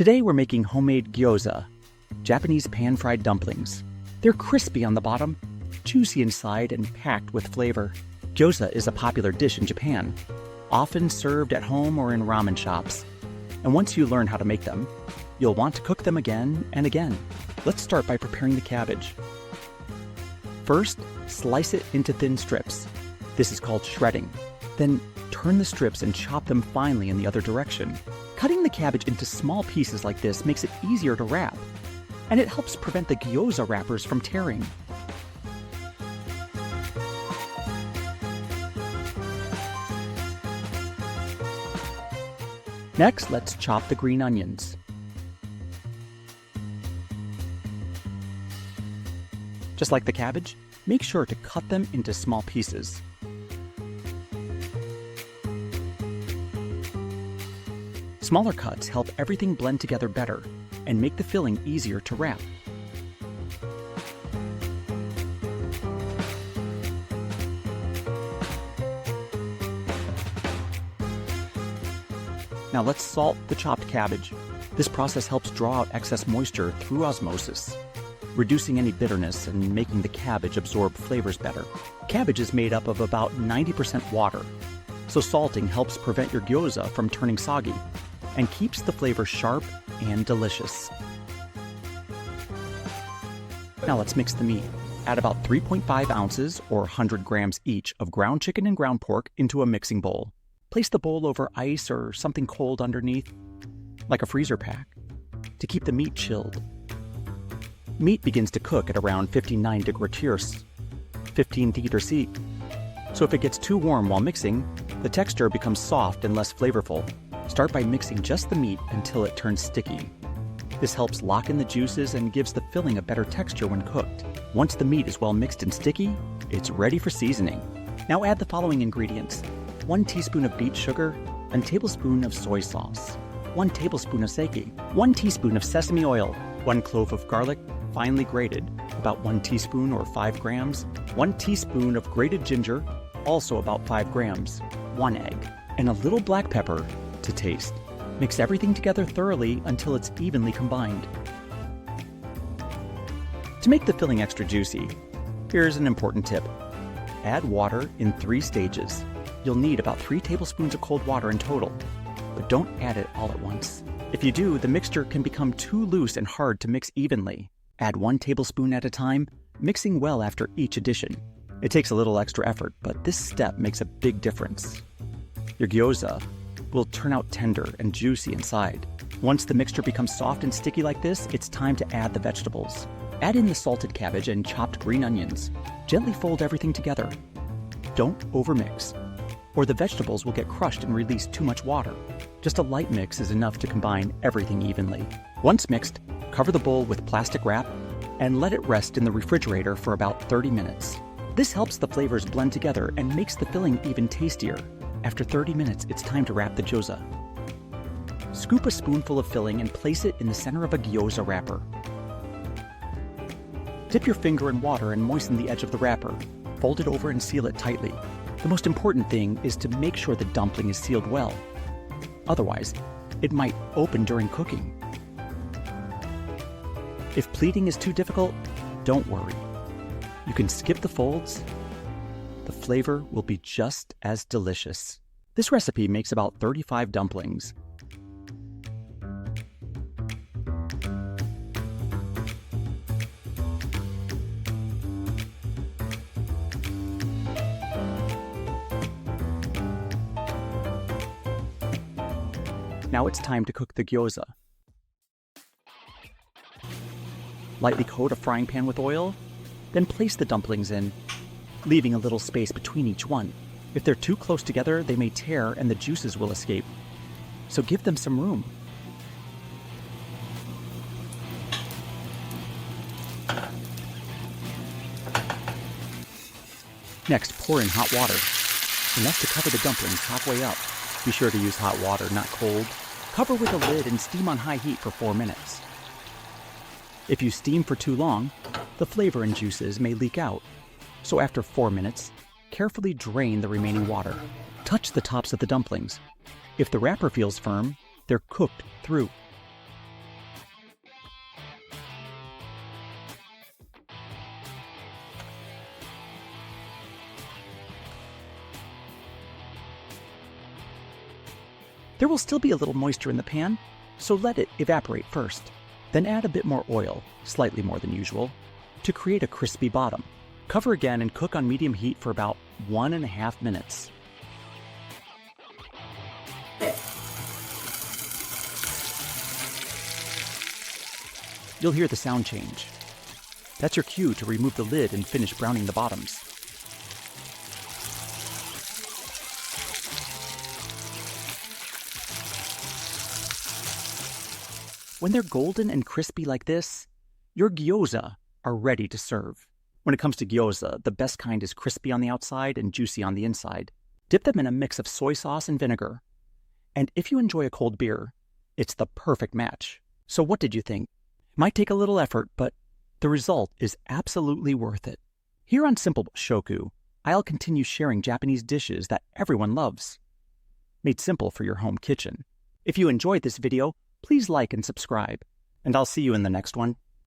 Today we're making homemade gyoza, Japanese pan-fried dumplings. They're crispy on the bottom, juicy inside, and packed with flavor. Gyoza is a popular dish in Japan, often served at home or in ramen shops. And once you learn how to make them, you'll want to cook them again and again. Let's start by preparing the cabbage. First, slice it into thin strips. This is called shredding. Then turn the strips and chop them finely in the other direction. Cutting the cabbage into small pieces like this makes it easier to wrap, and it helps prevent the gyoza wrappers from tearing. Next, let's chop the green onions. Just like the cabbage, make sure to cut them into small pieces. Smaller cuts help everything blend together better and make the filling easier to wrap. Now let's salt the chopped cabbage. This process helps draw out excess moisture through osmosis, reducing any bitterness and making the cabbage absorb flavors better. Cabbage is made up of about 90% water, so salting helps prevent your gyoza from turning soggy and keeps the flavor sharp and delicious. Now let's mix the meat. Add about 3.5 ounces or 100 grams each of ground chicken and ground pork into a mixing bowl. Place the bowl over ice or something cold underneath, like a freezer pack, to keep the meat chilled. Meat begins to cook at around 59 degrees, 15 C. So if it gets too warm while mixing, the texture becomes soft and less flavorful. Start by mixing just the meat until it turns sticky. This helps lock in the juices and gives the filling a better texture when cooked. Once the meat is well mixed and sticky, it's ready for seasoning. Now add the following ingredients: 1 teaspoon of beet sugar, 1 tablespoon of soy sauce, 1 tablespoon of sake, 1 teaspoon of sesame oil, 1 clove of garlic, finely grated, about 1 teaspoon or 5 grams, 1 teaspoon of grated ginger, also about 5 grams, 1 egg, and a little black pepper to taste. Mix everything together thoroughly until it's evenly combined. To make the filling extra juicy, here's an important tip. Add water in 3 stages. You'll need about 3 tablespoons of cold water in total, but don't add it all at once. If you do, the mixture can become too loose and hard to mix evenly. Add 1 tablespoon at a time, mixing well after each addition. It takes a little extra effort, but this step makes a big difference. Your gyoza will turn out tender and juicy inside. Once the mixture becomes soft and sticky like this, it's time to add the vegetables. Add in the salted cabbage and chopped green onions. Gently fold everything together. Don't overmix, or the vegetables will get crushed and release too much water. Just a light mix is enough to combine everything evenly. Once mixed, cover the bowl with plastic wrap and let it rest in the refrigerator for about 30 minutes. This helps the flavors blend together and makes the filling even tastier. After 30 minutes, it's time to wrap the gyoza. Scoop a spoonful of filling and place it in the center of a gyoza wrapper. Dip your finger in water and moisten the edge of the wrapper. Fold it over and seal it tightly. The most important thing is to make sure the dumpling is sealed well. Otherwise, it might open during cooking. If pleating is too difficult, don't worry. You can skip the folds. The flavor will be just as delicious. This recipe makes about 35 dumplings. Now it's time to cook the gyoza. Lightly coat a frying pan with oil, then place the dumplings in, leaving a little space between each one. If they're too close together, they may tear and the juices will escape. So give them some room. Next, pour in hot water, enough to cover the dumplings halfway up. Be sure to use hot water, not cold. Cover with a lid and steam on high heat for 4 minutes. If you steam for too long, the flavor and juices may leak out. So after 4 minutes, carefully drain the remaining water. Touch the tops of the dumplings. If the wrapper feels firm, they're cooked through. There will still be a little moisture in the pan, so let it evaporate first. Then add a bit more oil, slightly more than usual, to create a crispy bottom. Cover again and cook on medium heat for about 1.5 minutes. You'll hear the sound change. That's your cue to remove the lid and finish browning the bottoms. When they're golden and crispy like this, your gyoza are ready to serve. When it comes to gyoza, the best kind is crispy on the outside and juicy on the inside. Dip them in a mix of soy sauce and vinegar. And if you enjoy a cold beer, it's the perfect match. So what did you think? Might take a little effort, but the result is absolutely worth it. Here on Simple Shoku, I'll continue sharing Japanese dishes that everyone loves, made simple for your home kitchen. If you enjoyed this video, please like and subscribe, and I'll see you in the next one.